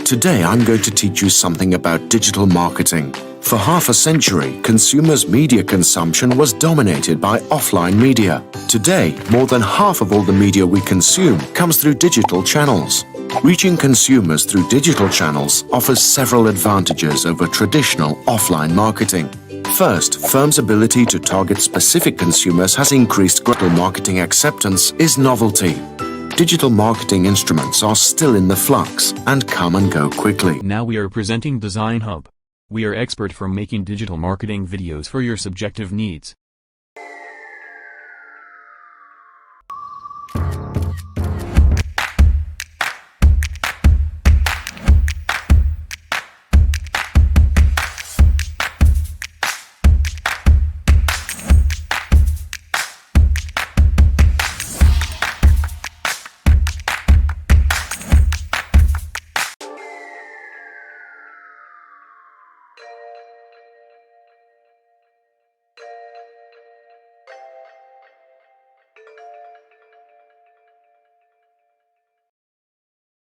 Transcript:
Today I'm going to teach you something about digital marketing. For half a century, consumers' media consumption was dominated by offline media. Today, more than half of all the media we consume comes through digital channels. Reaching consumers through digital channels offers several advantages over traditional offline marketing. First, firms' ability to target specific consumers has increased. Digital marketing acceptance is novelty. Digital marketing instruments are still in the flux and come and go quickly. Now we are presenting Design Hub. We are expert for making digital marketing videos for your subjective needs.